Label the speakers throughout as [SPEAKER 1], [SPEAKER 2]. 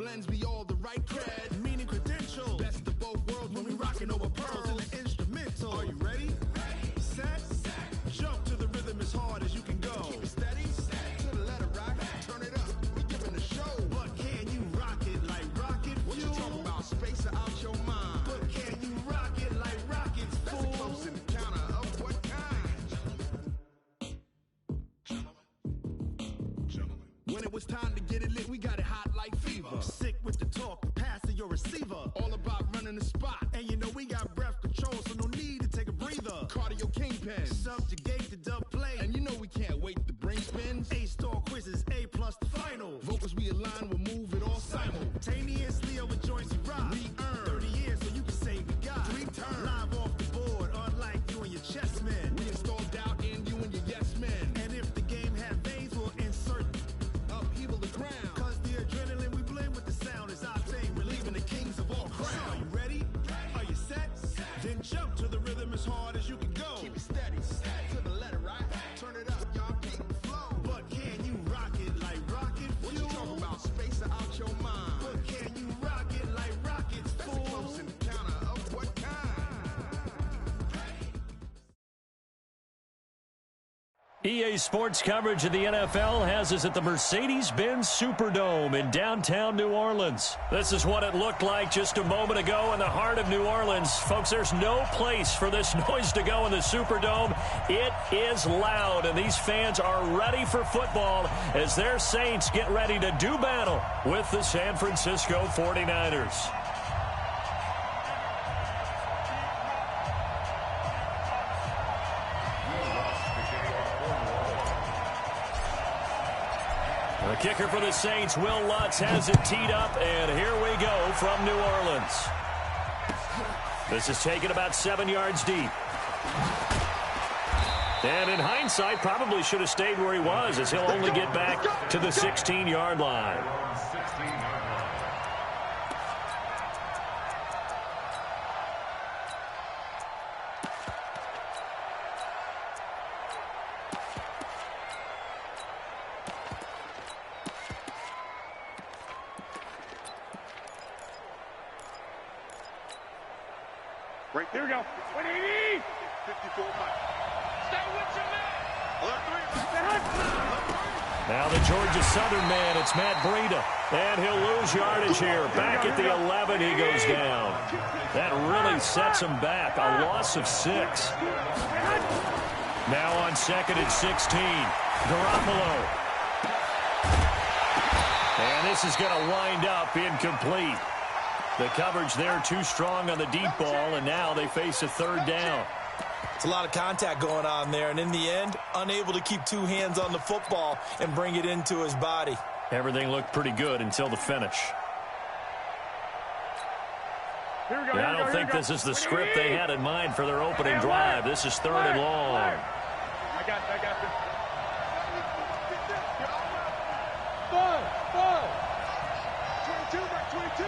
[SPEAKER 1] blends me all the right cred. Meaning credential. Best of both worlds when we rockin' over pearls in the instrumental. Are you ready? Set. Jump to the rhythm as hard as you can go. Keep it steady. To the letter rock. Turn it up. We giving a show. But can you rock it like rocket fuel? What you talking about? Space or out your mind? But can you rock it like rockets, fool? That's a close encounter of what kind? Gentlemen. When it was time to get it lit, we got it hot like fever. Sick with the talk, passing your receiver. All about running the spot. And you know we got breath control, so no need to take a breather. Cardio kingpin. Subjugate the dub play. And you know we can't wait to bring spins. A-star quizzes, A+ the final. Vocals we align, we'll move it all simultaneously over joints we rock. We earn 30 years so you can say we got 3 turns. Live off the board, unlike you and your chess men. We install doubt in you and your yes men. And if the game had veins, we'll insert upheaval the ground. Cause the adrenaline we blend with the sound is our thing. We're leaving the kings of all crowns. So are you ready? Are you set? Then jump to the rhythm as hard as you can go. Keep it steady, to the letter right. Turn it up, y'all beat the flow. But can you rock it like rocket fuel? What you talking about? Space or out your mind? But can you rock it like rockets, fool? That's a close encounter of what kind?
[SPEAKER 2] EA Sports coverage of the NFL has us at the Mercedes-Benz Superdome in downtown New Orleans. This is what it looked like just a moment ago in the heart of New Orleans. Folks, there's no place for this noise to go in the Superdome. It is loud, and these fans are ready for football as their Saints get ready to do battle with the San Francisco 49ers. The kicker for the Saints, Will Lutz, has it teed up, and here we go from New Orleans. This is taken about 7 yards deep. And in hindsight, probably should have stayed where he was, as he'll only get back to the 16-yard line.
[SPEAKER 3] Right, there we go. 180! 54 miles. Stay with your man.
[SPEAKER 2] Now the Georgia Southern man, it's Matt Breida. And he'll lose yardage here. Back at the 11, he goes down. That really sets him back. A loss of 6. Now on 2nd and 16. Garoppolo. And this is going to wind up incomplete. The coverage there too strong on the deep ball, and now they face a 3rd down.
[SPEAKER 4] It's a lot of contact going on there, and in the end, unable to keep 2 hands on the football and bring it into his body.
[SPEAKER 2] Everything looked pretty good until the finish. I don't think this is the script they had in mind for their opening drive. This is 3rd and long.
[SPEAKER 3] I got this. 22.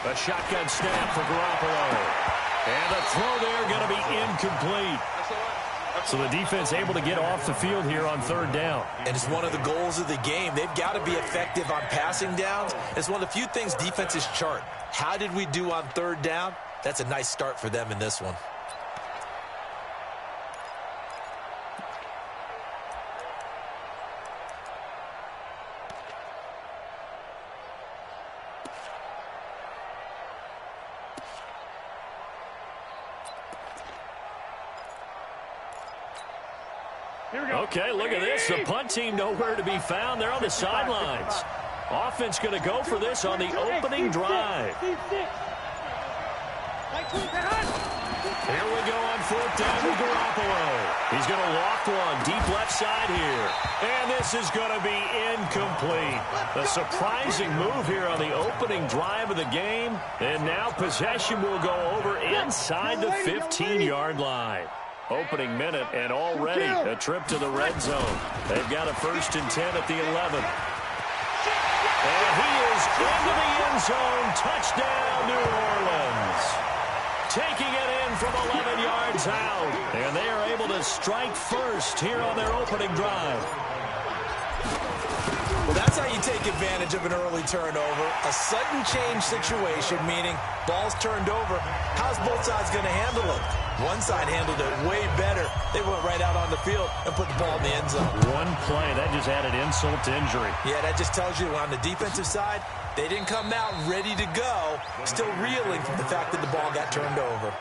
[SPEAKER 2] A shotgun snap for Garoppolo. And the throw there going to be incomplete. So the defense able to get off the field here on 3rd down.
[SPEAKER 4] And it's one of the goals of the game. They've got to be effective on passing downs. It's one of the few things defenses chart. How did we do on 3rd down? That's a nice start for them in this one.
[SPEAKER 2] Okay, look at this. The punt team nowhere to be found. They're on the sidelines. Offense going to go for this on the opening drive.
[SPEAKER 3] Here
[SPEAKER 2] we go on 4th down with Garoppolo. He's going to loft one deep left side here. And this is going to be incomplete. A surprising move here on the opening drive of the game. And now possession will go over inside the 15-yard line. Opening minute, and already a trip to the red zone. They've got a 1st and 10 at the 11. And he is into the end zone. Touchdown, New Orleans. Taking it in from 11 yards out. And they are able to strike first here on their opening drive.
[SPEAKER 4] Well, that's how you take advantage of an early turnover. A sudden change situation, meaning ball's turned over. How's both sides going to handle it? One side handled it way better. They went right out on the field and put the ball in the end zone.
[SPEAKER 2] One play, that just added insult to injury.
[SPEAKER 4] Yeah, that just tells you on the defensive side, they didn't come out ready to go, still reeling from the fact that the ball got turned over.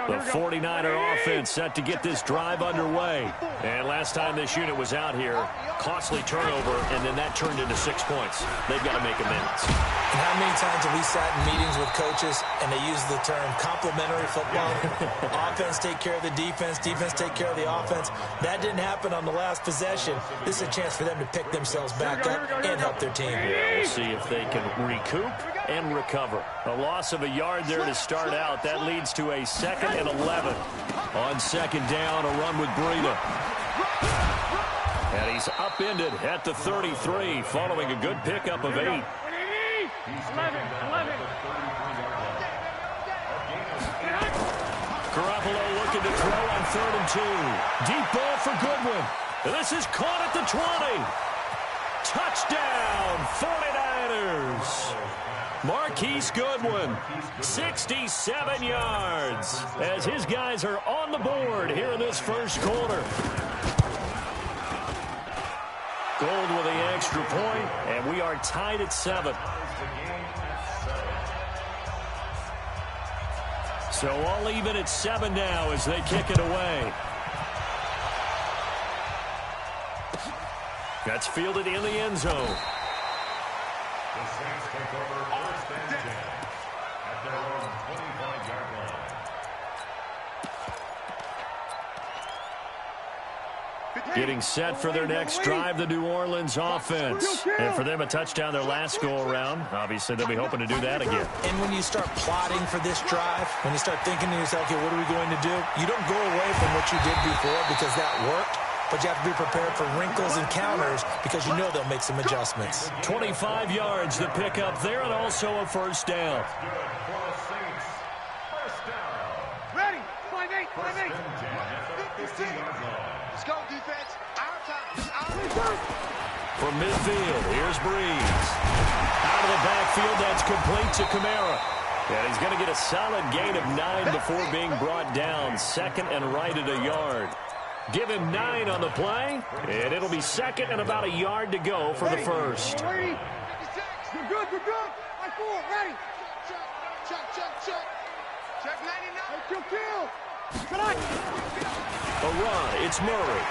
[SPEAKER 2] The 49er offense set to get this drive underway. And last time this unit was out here, costly turnover, and then that turned into 6 points. They've got to make amends.
[SPEAKER 4] And how many times have we sat in meetings with coaches and they use the term complementary football? Offense take care of the defense, defense take care of the offense. That didn't happen on the last possession. This is a chance for them to pick themselves back up and help their team.
[SPEAKER 2] Yeah, we'll see if they can recoup and recover. A loss of a yard there to start out. That leads to a 2nd and 11. On 2nd down, a run with Breida. And he's upended at the 33, following a good pickup of 8.
[SPEAKER 3] 11.
[SPEAKER 2] Garoppolo looking to throw on 3rd and 2. Deep ball for Goodwin. And this is caught at the 20. Touchdown, 49ers. Marquise Goodwin, 67 yards, as his guys are on the board here in this first quarter. Gold with the extra point, and we are tied at 7. So all even at 7 now as they kick it away. That's fielded in the end zone.
[SPEAKER 5] The Saints take over 1st and 10 at their own 25-yard line.
[SPEAKER 2] Getting set for their next drive, the New Orleans offense. And for them, a touchdown their last go-around. Obviously, they'll be hoping to do that again.
[SPEAKER 4] And when you start plotting for this drive, when you start thinking to yourself, okay, what are we going to do? You don't go away from what you did before because that worked. But you have to be prepared for wrinkles and counters because you know they'll make some adjustments.
[SPEAKER 2] 25 yards to pick up there and also a 1st down.
[SPEAKER 3] Ready. 5-8. 5-8.
[SPEAKER 1] Let's go, defense. Our time.
[SPEAKER 2] From midfield, here's Breeze. Out of the backfield, that's complete to Kamara. And he's going to get a solid gain of 9 before being brought down. 2nd and right at a yard. Give him 9 on the play, and it'll be 2nd and about a yard to go for the first.
[SPEAKER 3] Ready. You're good. You're good. 5-4. Ready. Check. Check 99. Kill.
[SPEAKER 2] A run, it's Murray.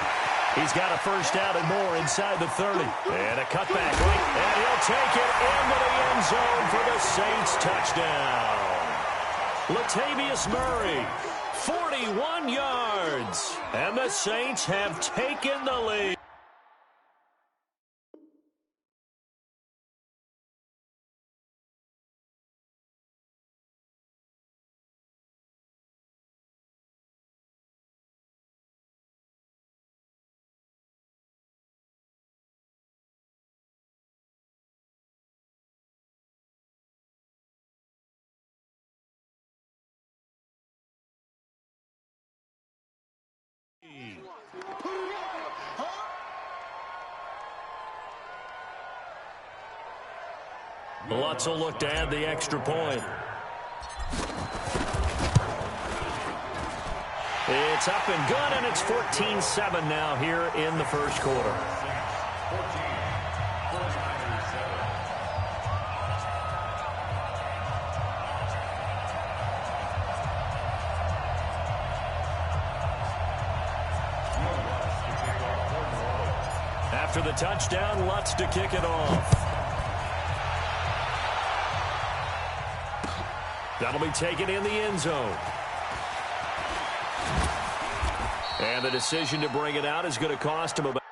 [SPEAKER 2] He's got a 1st down and more inside the 30. And a cutback right, and he'll take it into the end zone for the Saints touchdown. Latavius Murray, 41 yards. And the Saints have taken the lead. Lutz will look to add the extra point. It's up and good, and it's 14-7 now here in the first quarter. After the touchdown, Lutz to kick it off. That'll be taken in the end zone. And the decision to bring it out is going to cost him about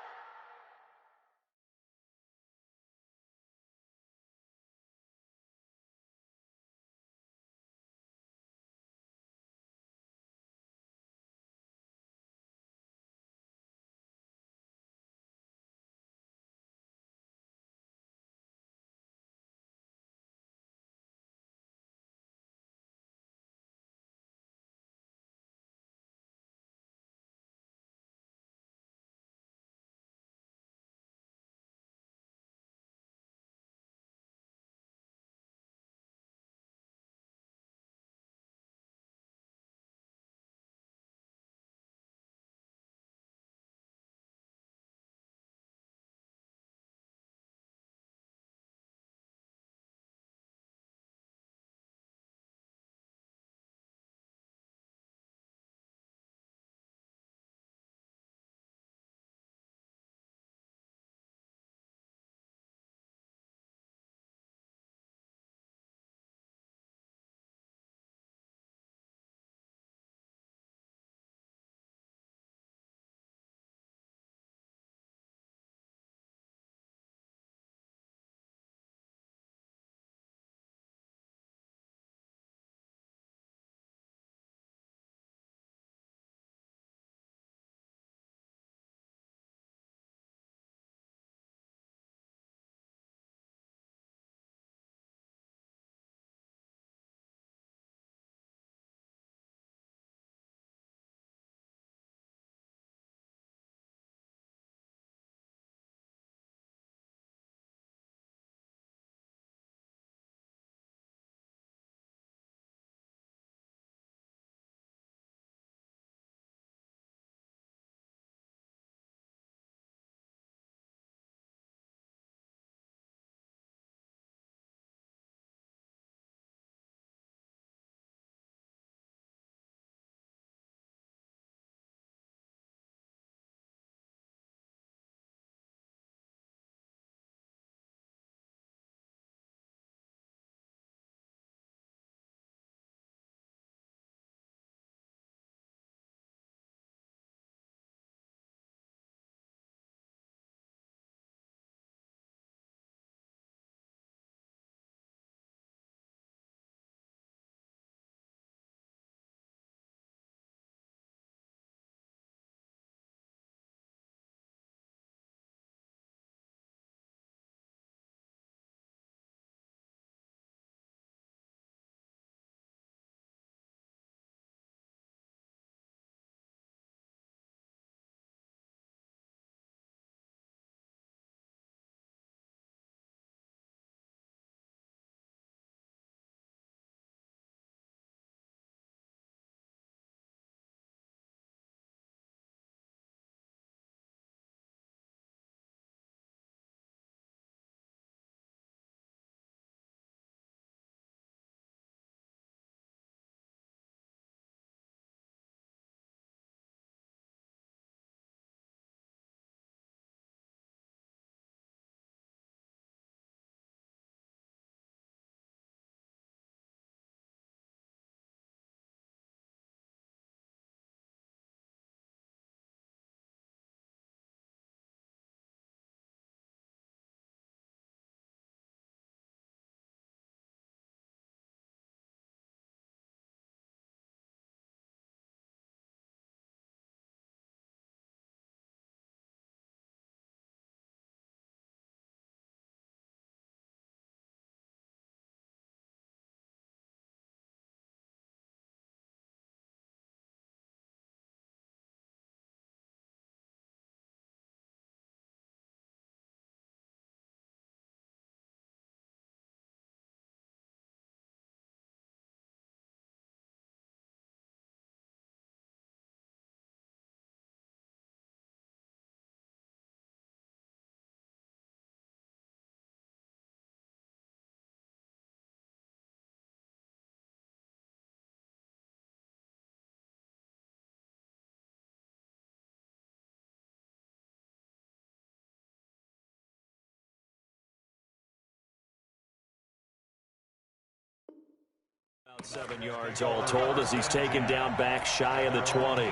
[SPEAKER 2] 7 yards all told as he's taken down back shy of the 20.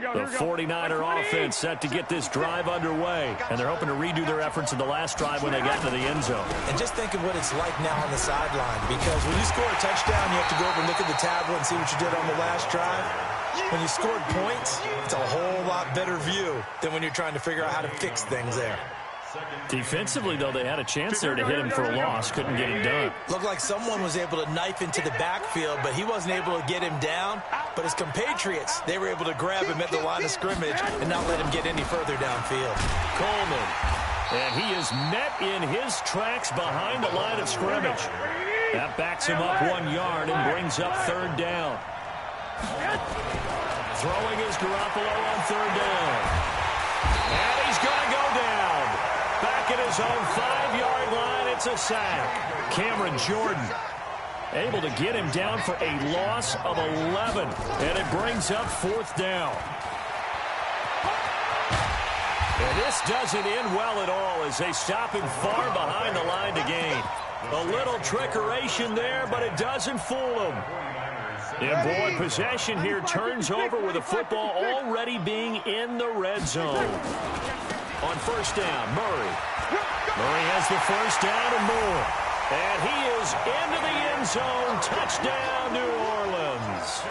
[SPEAKER 2] The 49er offense set to get this drive underway, and they're hoping to redo their efforts in the last drive when they got into the end zone.
[SPEAKER 4] And just think of what it's like now on the sideline, because when you score a touchdown, you have to go over and look at the tablet and see what you did on the last drive. When you scored points, it's a whole lot better view than when you're trying to figure out how to fix things there.
[SPEAKER 2] Defensively, though, they had a chance there to hit him for a loss. Couldn't get it done.
[SPEAKER 4] Looked like someone was able to knife into the backfield, but he wasn't able to get him down. But his compatriots, they were able to grab him at the line of scrimmage and not let him get any further downfield.
[SPEAKER 2] Coleman. And he is met in his tracks behind the line of scrimmage. That backs him up 1 yard and brings up 3rd down. Throwing is Garoppolo on 3rd down. And he's going to go down. Back at his own 5-yard line, it's a sack. Cameron Jordan able to get him down for a loss of 11. And it brings up 4th down. And this doesn't end well at all as they stop him far behind the line to gain. A little trickeration there, but it doesn't fool him. And boy, possession here turns over with the football already being in the red zone. On 1st down, Murray. Murray has the 1st down and more. And he is into the end zone. Touchdown, New Orleans.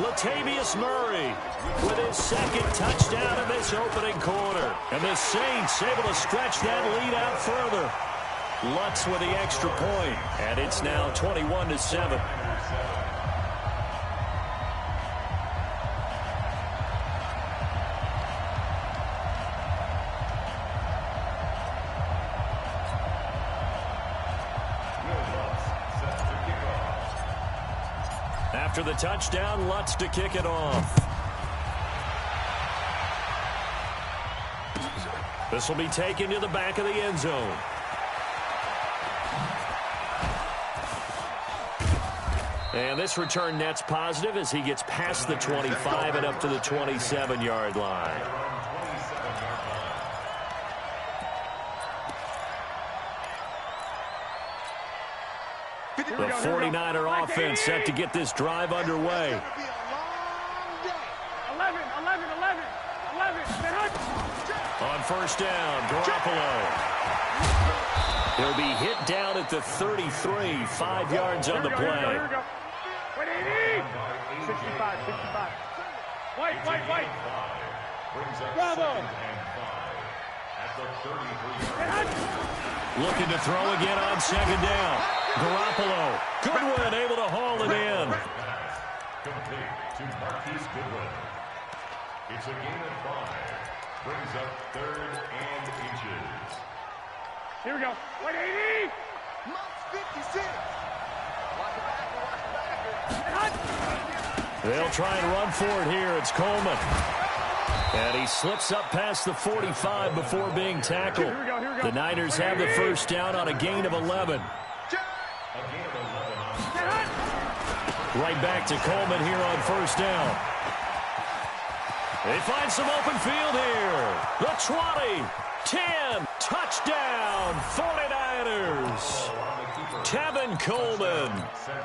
[SPEAKER 2] Latavius Murray with his 2nd touchdown in this opening quarter. And the Saints able to stretch that lead out further. Lutz with the extra point. And it's now 21-7. After the touchdown, Lutz to kick it off. This will be taken to the back of the end zone. And this return net's positive as he gets past the 25 and up to the 27-yard line. The 49er offense set to get this drive underway.
[SPEAKER 3] 11.
[SPEAKER 2] On 1st down, Garoppolo. He'll be hit down at the 33, 5 yards on the play.
[SPEAKER 3] 65. White. Bravo.
[SPEAKER 2] Looking to throw again on 2nd down. Garoppolo. Goodwin able to haul it in.
[SPEAKER 5] Complete to Marquise Goodwin. It's a gain of 5. Brings up 3rd and inches.
[SPEAKER 3] Here we go. 180. 56.
[SPEAKER 2] They'll try and run for it here. It's Coleman. And he slips up past the 45 before being tackled.
[SPEAKER 3] Here we go.
[SPEAKER 2] The Niners have the 1st down on a gain of 11. Right back to Coleman here on 1st down. They find some open field here. The 20, 10, touchdown, 49ers. Tevin Coleman,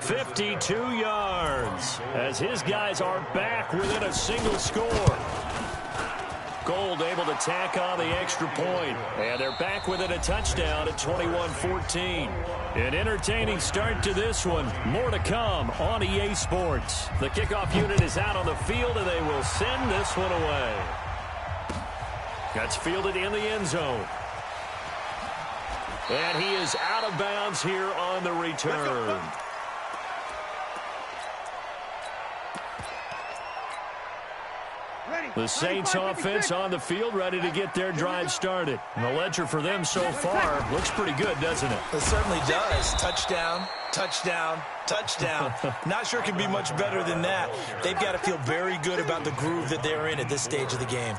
[SPEAKER 2] 52 yards, as his guys are back within a single score. Gold able to tack on the extra point, and they're back within a touchdown at 21-14. An entertaining start to this one. More to come on EA Sports. The kickoff unit is out on the field, and they will send this one away. That's fielded in the end zone. And he is out of bounds here on the return. The Saints offense on the field ready to get their drive started. And the ledger for them so far looks pretty good, doesn't it?
[SPEAKER 4] It certainly does. Touchdown, touchdown, touchdown. Not sure it can be much better than that. They've got to feel very good about the groove that they're in at this stage of the game.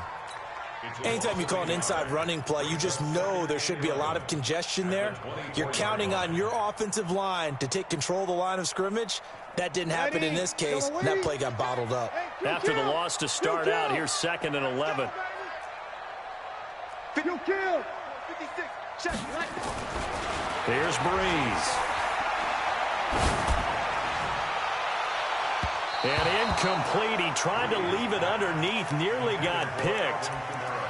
[SPEAKER 4] Anytime you call an inside running play, you just know there should be a lot of congestion there. You're counting on your offensive line to take control of the line of scrimmage. That didn't happen in this case. That play got bottled up.
[SPEAKER 2] After the loss to start out, here's 2nd and 11. Here's Breeze. And incomplete. He tried to leave it underneath. Nearly got picked.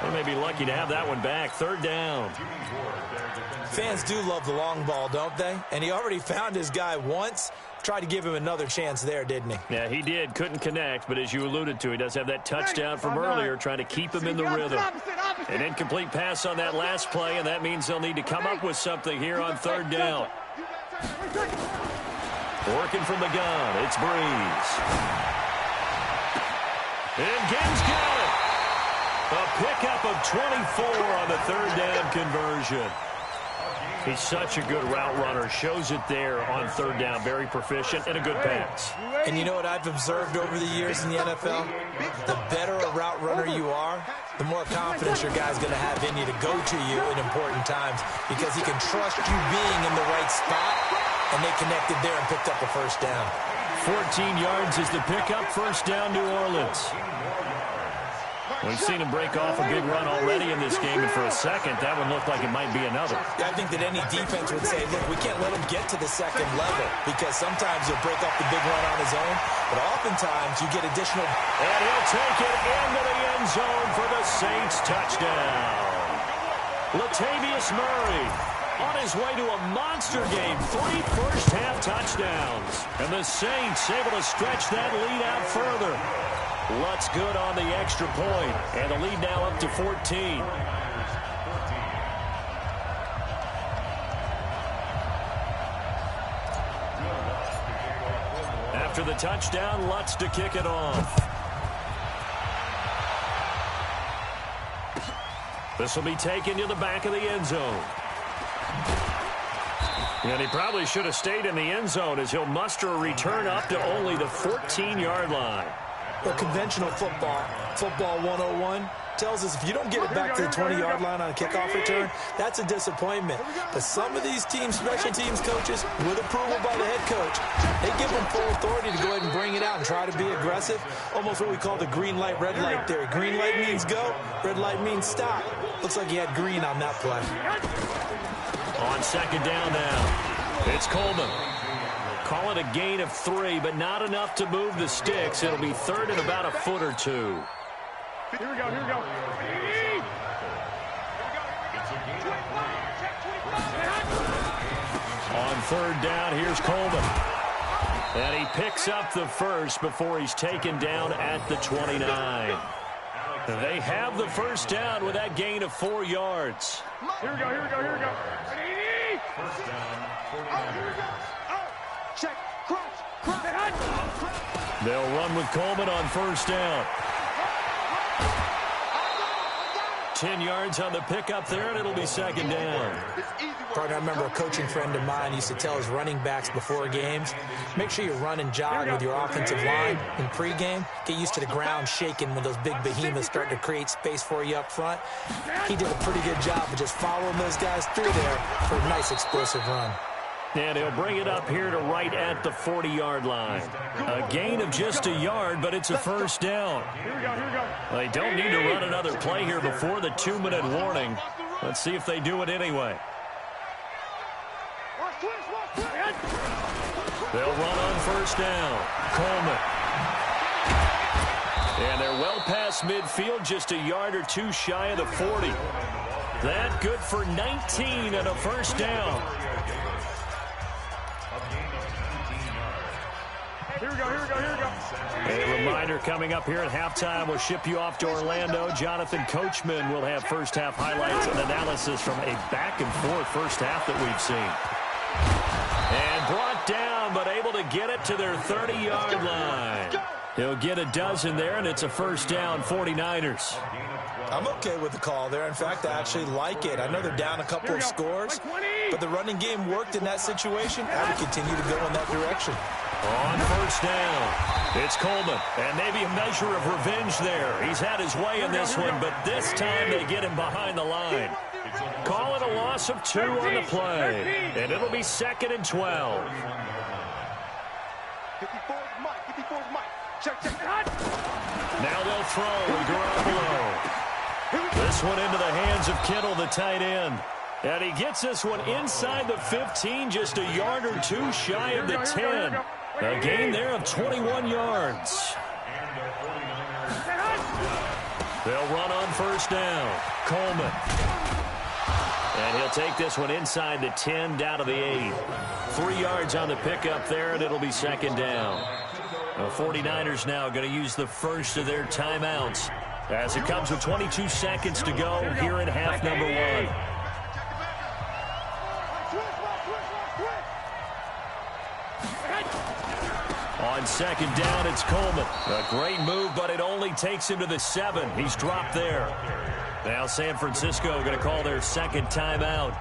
[SPEAKER 2] They may be lucky to have that one back. 3rd down.
[SPEAKER 4] Fans do love the long ball, don't they? And he already found his guy once. Tried to give him another chance there, didn't he?
[SPEAKER 2] Yeah, he did. Couldn't connect, but as you alluded to, he does have that touchdown from earlier, trying to keep him in the rhythm. An incomplete pass on that last play, and that means they'll need to come up with something here on 3rd down. Working from the gun, it's Breeze. And Gibbs got it. A pickup of 24 on the 3rd down conversion. He's such a good route runner. Shows it there on 3rd down. Very proficient and a good pass.
[SPEAKER 4] And you know what I've observed over the years in the NFL? The better a route runner you are, the more confidence your guy's going to have in you to go to you in important times because he can trust you being in the right spot, and they connected there and picked up the 1st down.
[SPEAKER 2] 14 yards is the pickup. 1st down, New Orleans. We've seen him break off a big run already in this game, and for a second, that one looked like it might be another.
[SPEAKER 4] I think that any defense would say, look, we can't let him get to the 2nd level because sometimes he'll break off the big run on his own, but oftentimes you get additional.
[SPEAKER 2] And he'll take it into the end zone for the Saints touchdown. Latavius Murray on his way to a monster game. 3 first-half touchdowns. And the Saints able to stretch that lead out further. Lutz good on the extra point, and the lead now up to 14. After the touchdown, Lutz to kick it off. This will be taken to the back of the end zone. And he probably should have stayed in the end zone as he'll muster a return up to only the 14-yard line.
[SPEAKER 4] Well, conventional football 101, tells us if you don't get it back to the 20-yard line on a kickoff return, that's a disappointment. But some of these teams, special teams coaches, with approval by the head coach, they give them full authority to go ahead and bring it out and try to be aggressive. Almost what we call the green light, red light theory. Green light means go, red light means stop. Looks like he had green on that play.
[SPEAKER 2] On 2nd down now, it's Coleman. Call it a gain of 3, but not enough to move the sticks. It'll be 3rd and about a foot or 2.
[SPEAKER 3] Here we go, here we go.
[SPEAKER 2] On 3rd down, here's Coleman. And he picks up the first before he's taken down at the 29. They have the 1st down with that gain of 4 yards.
[SPEAKER 3] Here we go, here we go, here we go.
[SPEAKER 5] 1st down, 49ers.
[SPEAKER 3] Check, crunch.
[SPEAKER 2] They'll run with Coleman on 1st down. 10 yards on the pickup there, and it'll be 2nd down.
[SPEAKER 4] Partner, I remember a coaching friend of mine used to tell his running backs before games, make sure you run and jog with your offensive line in pregame. Get used to the ground shaking when those big behemoths start to create space for you up front. He did a pretty good job of just following those guys through there for a nice explosive run.
[SPEAKER 2] And he'll bring it up here to right at the 40-yard line. A gain of just a yard, but it's a 1st down.
[SPEAKER 3] Here we go, here we go.
[SPEAKER 2] They don't need to run another play here before the 2-minute warning. Let's see if they do it anyway. They'll run on 1st down. Coleman. And they're well past midfield, just a yard or 2 shy of the 40. That good for 19 and a 1st down.
[SPEAKER 3] Here we go, here we go, here we go.
[SPEAKER 2] A reminder coming up here at halftime, we'll ship you off to Orlando. Jonathan Coachman will have first-half highlights and analysis from a back-and-forth first half that we've seen. And brought down, but able to get it to their 30-yard line. He'll get a dozen there, and it's a 1st down, 49ers.
[SPEAKER 4] I'm okay with the call there. In fact, I actually like it. I know they're down a couple of scores, but the running game worked in that situation. I would continue to go in that direction.
[SPEAKER 2] On first down, it's Coleman, and maybe a measure of revenge there. He's had his way in this one, but this time they get him behind the line. Call it a loss of 2 on the play, and it'll be 2nd and 12.
[SPEAKER 3] 54's Mike. 54's Mike. Check.
[SPEAKER 2] Now they'll throw with Garoppolo. This one into the hands of Kittle, the tight end. And he gets this one inside the 15, just a yard or 2 shy of the 10. A gain there of 21 yards. They'll run on first down. Coleman. And he'll take this one inside the 10, down to the 8. 3 yards on the pickup there, and it'll be 2nd down. The 49ers now going to use the first of their timeouts as it comes with 22 seconds to go here in half number 1. On 2nd down, it's Coleman. A great move, but it only takes him to the 7. He's dropped there. Now San Francisco going to call their 2nd timeout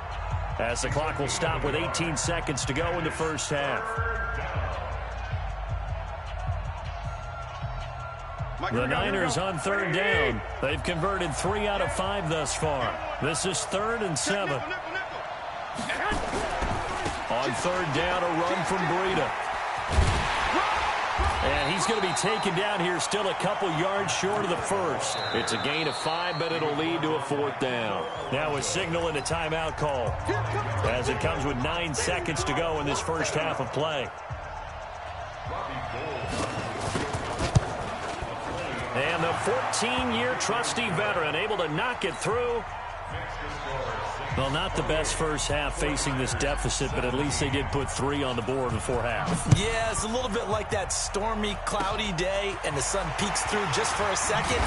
[SPEAKER 2] as the clock will stop with 18 seconds to go in the first half. The Niners on 3rd down. They've converted 3 out of 5 thus far. This is 3rd and 7. On 3rd down, a run from Breida. And he's going to be taken down here, still a couple yards short of the first. It's a gain of 5, but it'll lead to a 4th down. Now a signal and a timeout call as it comes with 9 seconds to go in this first half of play. And the 14-year trusty veteran able to knock it through. Well, not the best first half facing this deficit, but at least they did put 3 on the board before half.
[SPEAKER 4] Yeah, it's a little bit like that stormy, cloudy day, and the sun peeks through just for a second.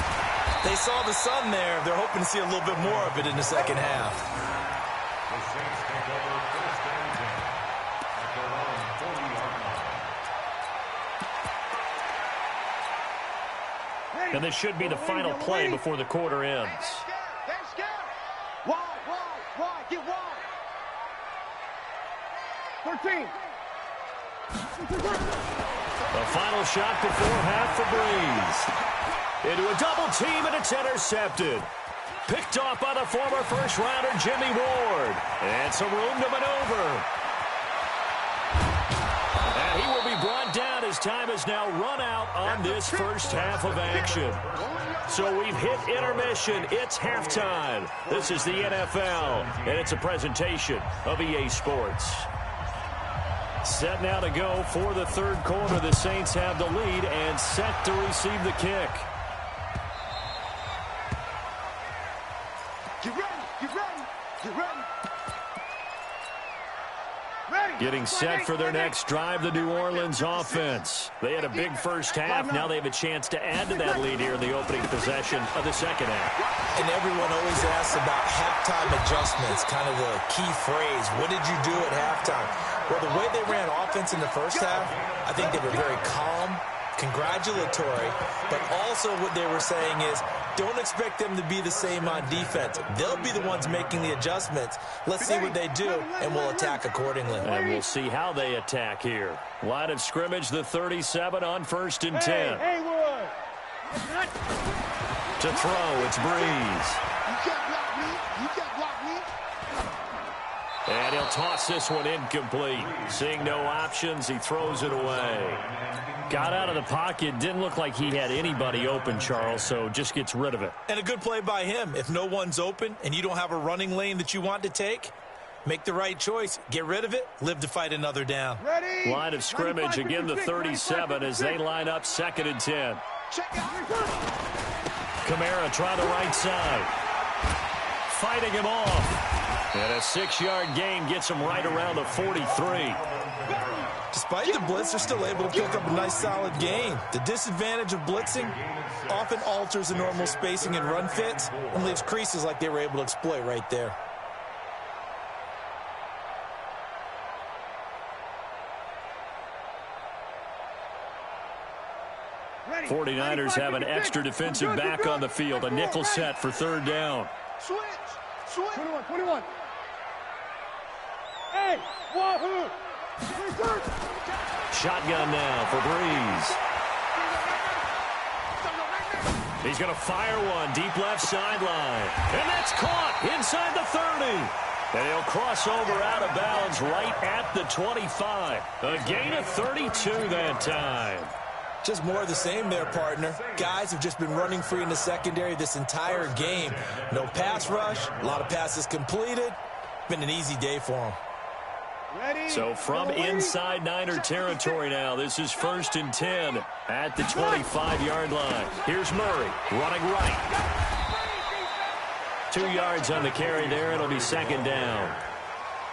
[SPEAKER 4] They saw the sun there. They're hoping to see a little bit more of it in the second half.
[SPEAKER 2] And this should be the final play before the quarter ends.
[SPEAKER 3] Wide, get wide. 13.
[SPEAKER 2] The final shot before half for Breeze. Into a double team, and it's intercepted. Picked off by the former first-rounder Jimmy Ward. And some room to maneuver. And he will be brought down as time has now run out on this first half of action. So we've hit intermission. It's halftime. This is the NFL, and it's a presentation of EA Sports. Set now to go for the 3rd quarter. The Saints have the lead and set to receive the kick.
[SPEAKER 3] Get ready.
[SPEAKER 2] Getting set for their next drive, the New Orleans offense. They had a big first half. Now they have a chance to add to that lead here in the opening possession of the second half.
[SPEAKER 4] And everyone always asks about halftime adjustments, kind of the key phrase. What did you do at halftime? Well, the way they ran offense in the first half, I think they were very calm, congratulatory, but also what they were saying is, don't expect them to be the same on defense. They'll be the ones making the adjustments. Let's see what they do, and we'll attack accordingly.
[SPEAKER 2] And we'll see how they attack here. Line of scrimmage, the 37 on 1st and 10. To throw, it's Breeze.
[SPEAKER 3] You can't block me.
[SPEAKER 2] And he'll toss this one incomplete. Seeing no options, he throws it away. Got out of the pocket. Didn't look like he had anybody open, Charles, so just gets rid of it.
[SPEAKER 4] And a good play by him. If no one's open and you don't have a running lane that you want to take, make the right choice. Get rid of it. Live to fight another down.
[SPEAKER 3] Ready?
[SPEAKER 2] Line of scrimmage, again the 37 as they line up 2nd and 10. Kamara try the right side. Fighting him off. And a 6-yard gain gets him right around the 43.
[SPEAKER 4] Despite the blitz, they're still able to pick up a nice, solid gain. The disadvantage of blitzing often alters the normal spacing and run fits and leaves creases like they were able to exploit right there.
[SPEAKER 2] Ready. 49ers have an extra defensive back on the field. A nickel set for 3rd down.
[SPEAKER 3] Switch. 21. Hey, wahoo.
[SPEAKER 2] Shotgun now for Breeze. He's going to fire one deep left sideline. And that's caught inside the 30. And he'll cross over out of bounds right at the 25. A gain of 32 that time.
[SPEAKER 4] Just more of the same there, partner. Guys have just been running free in the secondary this entire game. No pass rush, a lot of passes completed. Been an easy day for them.
[SPEAKER 2] So from inside Niner territory now, this is 1st and 10 at the 25-yard line. Here's Murray running right. 2 yards on the carry there. It'll be 2nd down.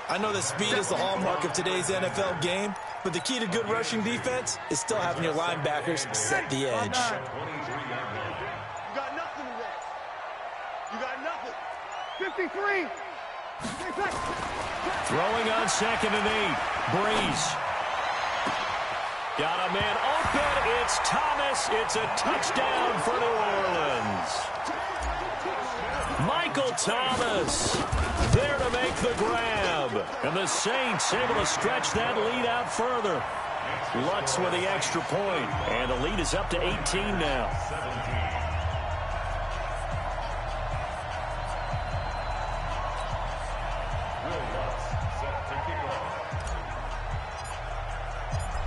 [SPEAKER 4] I know that speed is the hallmark of today's NFL game, but the key to good rushing defense is still having your linebackers set the edge.
[SPEAKER 3] You got nothing today. You got nothing. 53.
[SPEAKER 2] Throwing on 2nd and 8. Breeze. Got a man open. It's Thomas. It's a touchdown for New Orleans. Michael Thomas there to make the grab. And the Saints able to stretch that lead out further. Lutz with the extra point. And the lead is up to 18 now.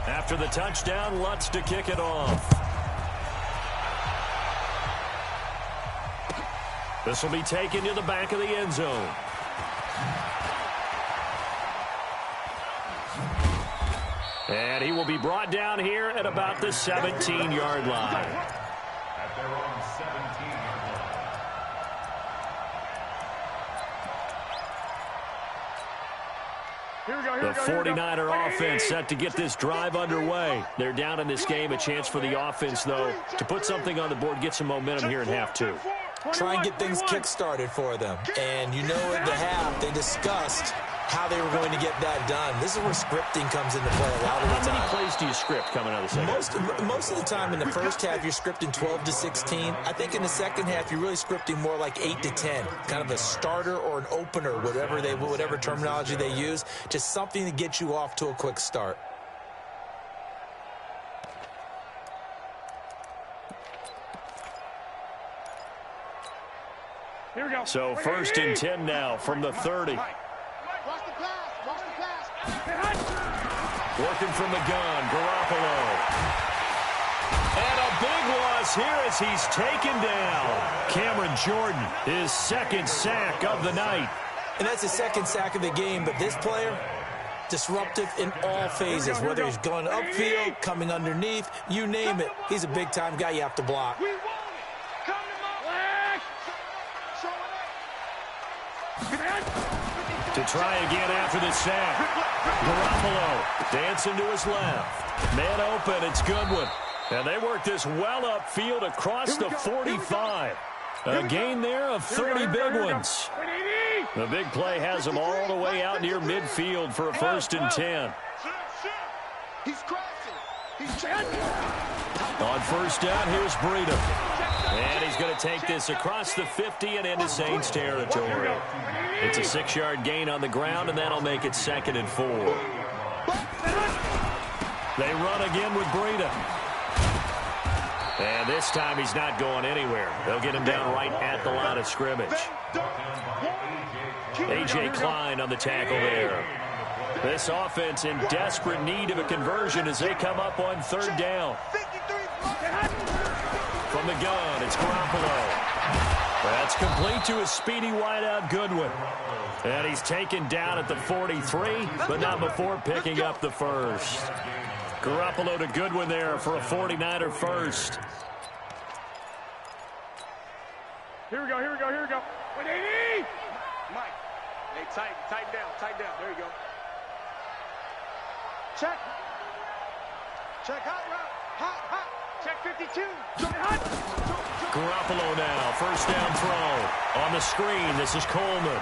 [SPEAKER 2] After the touchdown, Lutz to kick it off. This will be taken to the back of the end zone. And he will be brought down here at about the 17-yard line.
[SPEAKER 5] At their own 17-yard line.
[SPEAKER 2] The 49er offense set to get this drive underway. They're down in this game. A chance for the offense, though, to put something on the board, get some momentum here in half 2.
[SPEAKER 4] Try and get things kick-started for them. And you know at the half, they discussed how they were going to get that done. This is where scripting comes into play a lot of the time.
[SPEAKER 2] How many plays do you script coming out of the second?
[SPEAKER 4] Most of the time in the first half, you're scripting 12 to 16. I think in the second half, you're really scripting more like 8 to 10. Kind of a starter or an opener, whatever terminology they use. Just something to get you off to a quick start.
[SPEAKER 3] Here we go.
[SPEAKER 2] So 1st and 10 now from the 30.
[SPEAKER 3] Watch the pass. Watch the pass.
[SPEAKER 2] Working from the gun, Garoppolo. And a big loss here as he's taken down. Cameron Jordan, his 2nd sack of the night.
[SPEAKER 4] And that's his 2nd sack of the game, but this player, disruptive in all phases, whether he's going upfield, coming underneath, you name it. He's a big-time guy you have to block.
[SPEAKER 2] To try again after the sack. Garoppolo dancing to his left. Man open, it's Goodwin. And they work this well upfield across the 45. A gain there of 30 big ones. The big play has them all the way out near midfield for a 1st and 10.
[SPEAKER 3] He's crashing.
[SPEAKER 2] On 1st down, here's Breida. And he's going to take this across the 50 and into Saints territory. It's a 6-yard gain on the ground, and that'll make it 2nd and 4. They run again with Breida. And this time he's not going anywhere. They'll get him down right at the line of scrimmage. A.J. Klein on the tackle there. This offense in desperate need of a conversion as they come up on 3rd down. From the gun, it's Garoppolo. That's complete to his speedy wideout, Goodwin. And he's taken down at the 43, but not before picking up the 1st. Garoppolo to Goodwin there for a 49er 1st.
[SPEAKER 3] Here we go. 180. Mike, hey, tighten down. There you go. Check, hot. Check 52.
[SPEAKER 2] Garoppolo now, 1st down throw. On the screen, this is Coleman.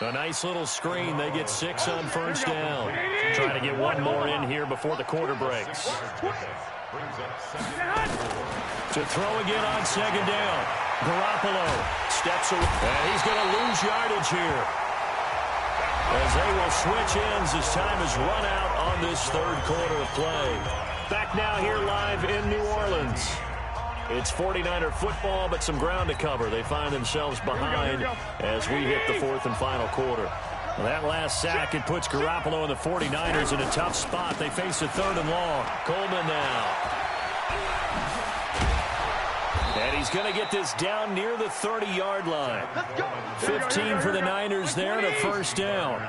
[SPEAKER 2] A nice little screen. They get 6 on 1st down. Trying to get one more in here before the quarter breaks. To throw again on 2nd down. Garoppolo steps away. And he's going to lose yardage here. as they will switch ends as time has run out on this third quarter of play. Back now here live in New Orleans. It's 49er football, but some ground to cover. They find themselves behind as we hit the fourth and final quarter. Well, that last sack, it puts Garoppolo and the 49ers in a tough spot. They face a third and long. Coleman now. And he's going to get this down near the 30-yard line. 15 for the Niners there and a first down.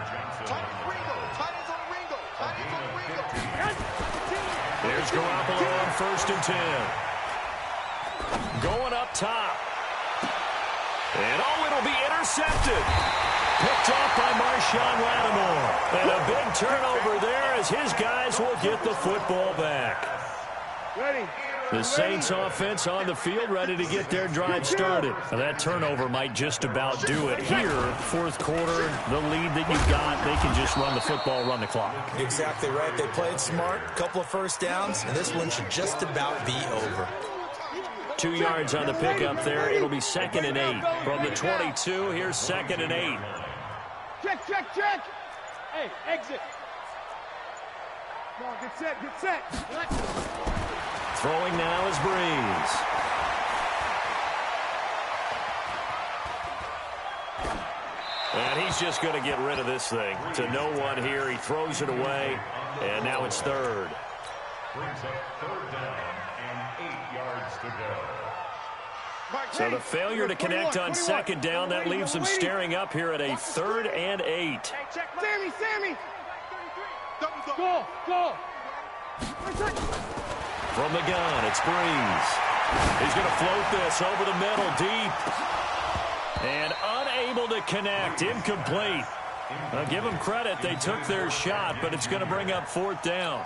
[SPEAKER 2] There's Garoppolo on first and 10. Going up top. And, it'll be intercepted. Picked off by Marshawn Lattimore. And a big turnover there as his guys will get the football back. The Saints offense on the field ready to get their drive started. Now that turnover might just about do it here. Fourth quarter, the lead that you've got, they can just run the football, run the clock. Exactly right. They played smart, couple of first downs, and this one should just about be over. 2 yards on the pickup there. It'll be 2nd and 8. From the 22, here's 2nd and 8.
[SPEAKER 3] Check. Hey, exit. Come on, get set.
[SPEAKER 2] Throwing now is Breeze. And he's just going to get rid of this thing. To no one here. He throws it away. And now it's third.
[SPEAKER 5] Brings up third down and 8 yards to go.
[SPEAKER 2] So the failure to connect on second down, that leaves them staring up here at a 3rd and 8.
[SPEAKER 3] Sammy. Go.
[SPEAKER 2] From the gun, it's Breeze. He's going to float this over the middle, deep. And unable to connect, incomplete. Now, give them credit, they took their shot, but it's going to bring up 4th down.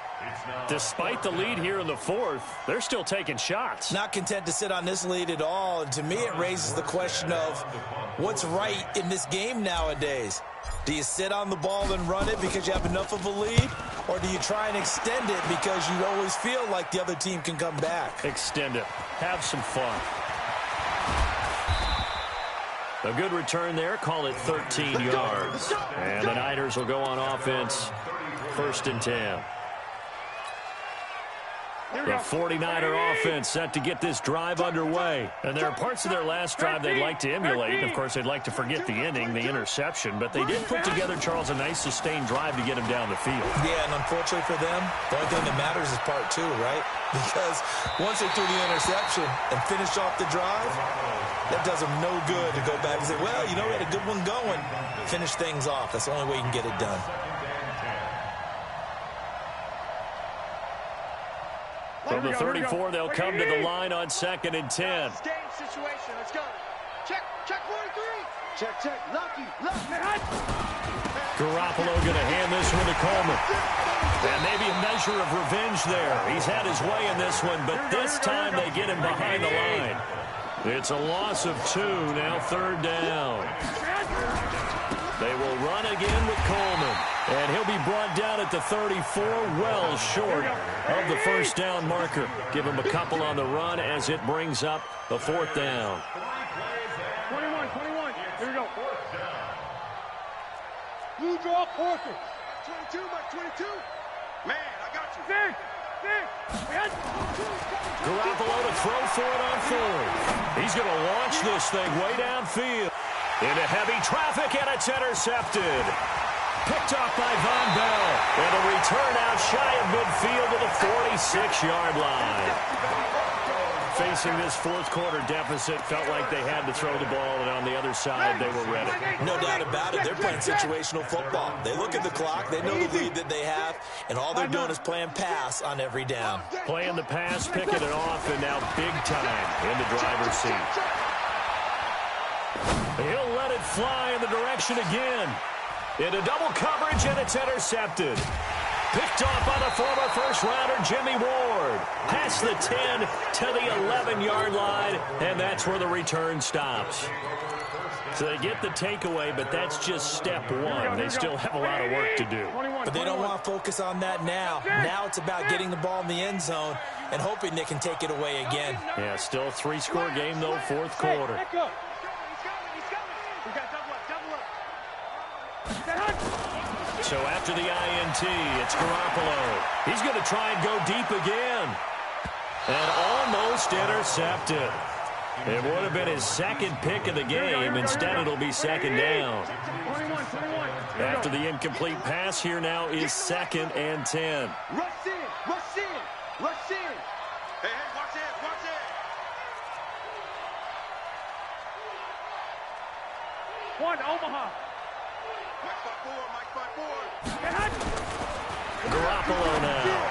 [SPEAKER 2] Despite the lead here in the 4th, they're still taking shots. Not content to sit on this lead at all, and to me it raises the question of what's right in this game nowadays. Do you sit on the ball and run it because you have enough of a lead? Or do you try and extend it because you always feel like the other team can come back? Extend it. Have some fun. A good return there. Call it 13 yards. And the Niners will go on offense. 1st and 10. The 49er offense set to get this drive underway. And there are parts of their last drive they'd like to emulate. Of course, they'd like to forget the ending, the interception. But they did put together, Charles, a nice sustained drive to get him down the field. Yeah, and unfortunately for them, the only thing that matters is part 2, right? Because once they threw the interception and finished off the drive, that does them no good to go back and say, well, you know, we had a good one going. Finish things off. That's the only way you can get it done. From the 34, they'll come to the line on 2nd and 10.
[SPEAKER 3] Game situation. Let's go. Check 1-3. Check. Lucky.
[SPEAKER 2] Garoppolo going to hand this one to Coleman. And maybe a measure of revenge there. He's had his way in this one, but this time they get him behind the line. It's a loss of 2, now 3rd down. They will run again with Coleman. And he'll be brought down at the 34, well short of the first down marker. Give him a couple on the run as it brings up the 4th down.
[SPEAKER 3] 21. Here we go. Blue draw, Porter. 22, Mike, 22. Man, I got you. Vic.
[SPEAKER 2] Garoppolo to throw for it on 4th. He's going to launch this thing way downfield. Into heavy traffic, and it's intercepted. Picked off by Von Bell. And a return out shy of midfield to the 46-yard line. Facing this fourth quarter deficit, felt like they had to throw the ball, and on the other side, they were ready. No doubt about it. They're playing situational football. They look at the clock. They know the lead that they have, and all they're doing is playing pass on every down. Playing the pass, picking it off, and now big time in the driver's seat. He'll let it fly in the direction again. Into double coverage, and it's intercepted. Picked off by the former first-rounder Jimmy Ward. Past the 10 to the 11-yard line, and that's where the return stops. So they get the takeaway, but that's just step one. They still have a lot of work to do. But they don't want to focus on that now. Now it's about getting the ball in the end zone and hoping they can take it away again. Yeah, still a 3-score game, though, fourth quarter.
[SPEAKER 3] He's coming. We got double up.
[SPEAKER 2] So after the INT, it's Garoppolo. He's going to try and go deep again. And almost intercepted. It would have been his second pick of the game. Instead, it'll be second down. After the incomplete pass, here now is 2nd and 10.
[SPEAKER 3] Rush in, rush in, rush in. Hey, watch it, watch it. One, Omaha. Mike 5-4.
[SPEAKER 2] Garoppolo now.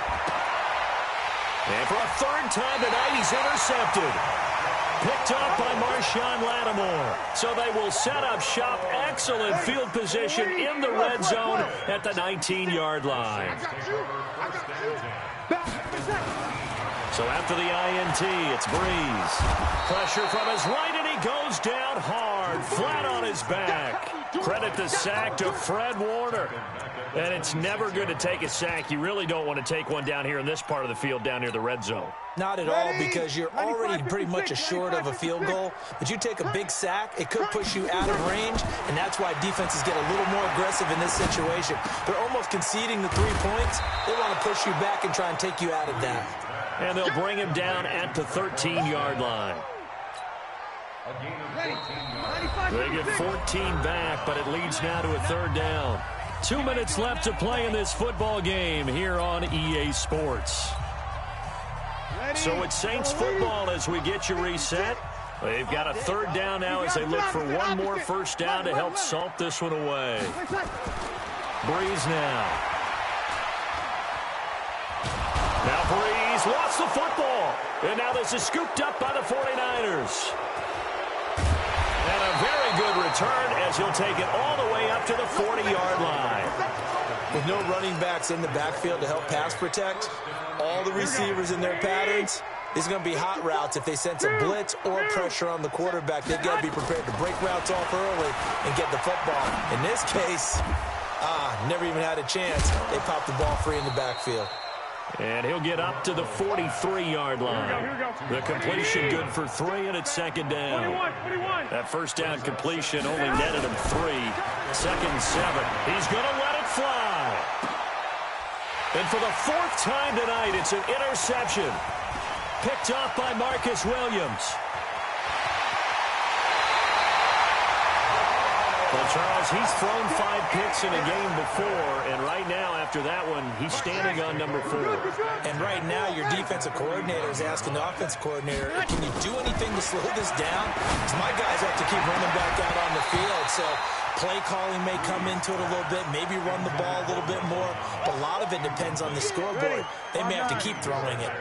[SPEAKER 2] And for a third time tonight, he's intercepted. Picked up by Marshawn Lattimore. So they will set up shop. Excellent field position in the red zone at the 19-yard line. So after the INT, it's Breeze. Pressure from his right, and he goes down hard, flat on his back. Credit the sack to Fred Warner. And it's never good to take a sack. You really don't want to take one down here in this part of the field, down near the red zone.
[SPEAKER 4] Not at all, because you're already pretty much assured of a field goal. But you take a big sack, it could push you out of range, and that's why defenses get a little more aggressive in this situation. They're almost conceding the 3 points. They want to push you back and try and take you out of that.
[SPEAKER 2] And they'll bring him down at the 13-yard line. They get 14 back, but it leads now to a third down. 2 minutes left to play in this football game here on EA Sports. So it's Saints football as we get you reset. They've got a third down now as they look for one more first down to help salt this one away. Breeze now. Now Breeze lost the football. And now this is scooped up by the 49ers. And a very good return as he'll take it all the way up to the 40-yard line.
[SPEAKER 4] With no running backs in the backfield to help pass protect, all the receivers in their patterns, these are going to be hot routes. If they sense a blitz or pressure on the quarterback, they've got to be prepared to break routes off early and get the football. In this case, never even had a chance. They popped the ball free in the backfield.
[SPEAKER 2] And he'll get up to the 43-yard line. The completion good for 3, and it's second down. That first down completion only netted him 3. 2nd and 7. He's going to let it fly. And for the 4th time tonight, it's an interception. Picked off by Marcus Williams. Well, Charles, he's thrown 5 picks in a game before, and right now, after that one, he's standing on number 4.
[SPEAKER 4] And right now, your defensive coordinator is asking the offensive coordinator, can you do anything to slow this down? Because my guys have to keep running back out on the field, so play calling may come into it a little bit, maybe run the ball a little bit more, but a lot of it depends on the scoreboard. They may have to keep throwing it.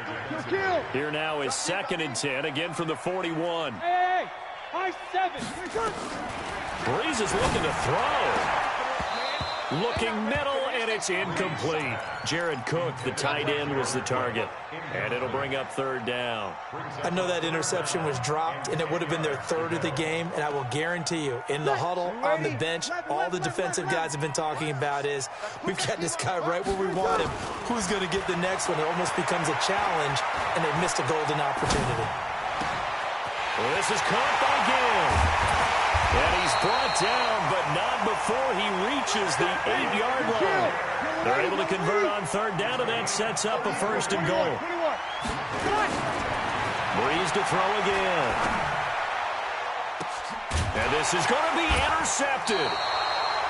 [SPEAKER 2] Here now is 2nd and 10, again from the 41.
[SPEAKER 3] Hey, high 7.
[SPEAKER 2] Breeze is looking to throw. Looking middle, and it's incomplete. Jared Cook, the tight end, was the target. And it'll bring up third down.
[SPEAKER 4] I know that interception was dropped, and it would have been their 3rd of the game, and I will guarantee you, in the huddle, on the bench, all the defensive guys have been talking about is, we've got this guy right where we want him. Who's going to get the next one? It almost becomes a challenge, and they missed a golden opportunity.
[SPEAKER 2] Well, this is caught by Gill. And he's brought down, but not before he reaches the 8-yard line. They're able to convert on third down, and that sets up a 1st and goal. Breeze to throw again. And this is going to be intercepted.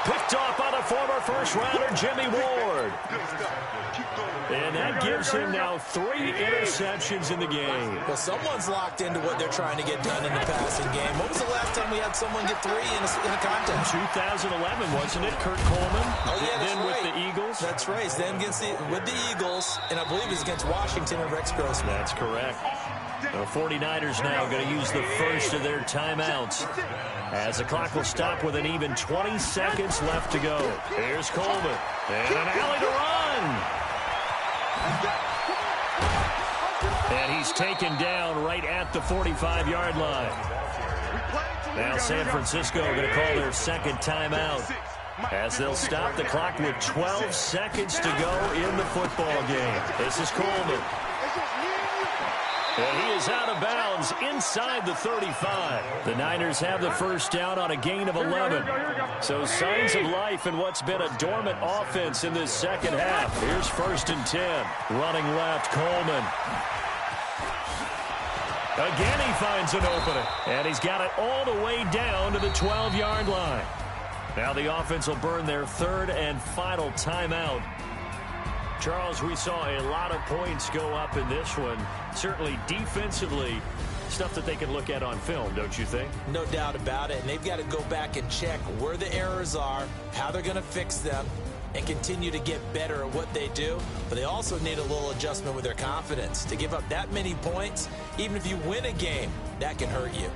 [SPEAKER 2] Picked off by the former first-rounder, Jimmy Ward. And that gives him now 3 interceptions in the game.
[SPEAKER 4] Well, someone's locked into what they're trying to get done in the passing game. When was the last time we had someone get 3 in a contest?
[SPEAKER 2] 2011, wasn't it? Kurt Coleman.
[SPEAKER 4] Oh, yeah, that's
[SPEAKER 2] then
[SPEAKER 4] right.
[SPEAKER 2] With the Eagles.
[SPEAKER 4] That's right. Then with the Eagles, and I believe it's against Washington and Rex Grossman.
[SPEAKER 2] That's correct. The 49ers now going to use the first of their timeouts, as the clock will stop with an even 20 seconds left to go. Here's Coleman. And an alley to run. And he's taken down right at the 45-yard line. Now San Francisco going to call their second timeout, as they'll stop the clock with 12 seconds to go in the football game. This is Coleman. And he is out of bounds inside the 35. The Niners have the first down on a gain of 11. So signs of life in what's been a dormant offense in this second half. Here's 1st and 10. Running left, Coleman. Again, he finds an opening. And he's got it all the way down to the 12-yard line. Now the offense will burn their 3rd and final timeout. Charles, we saw a lot of points go up in this one. Certainly defensively, stuff that they can look at on film, don't you think?
[SPEAKER 4] No doubt about it. And they've got to go back and check where the errors are, how they're going to fix them, and continue to get better at what they do. But they also need a little adjustment with their confidence. To give up that many points, even if you win a game, that can hurt you.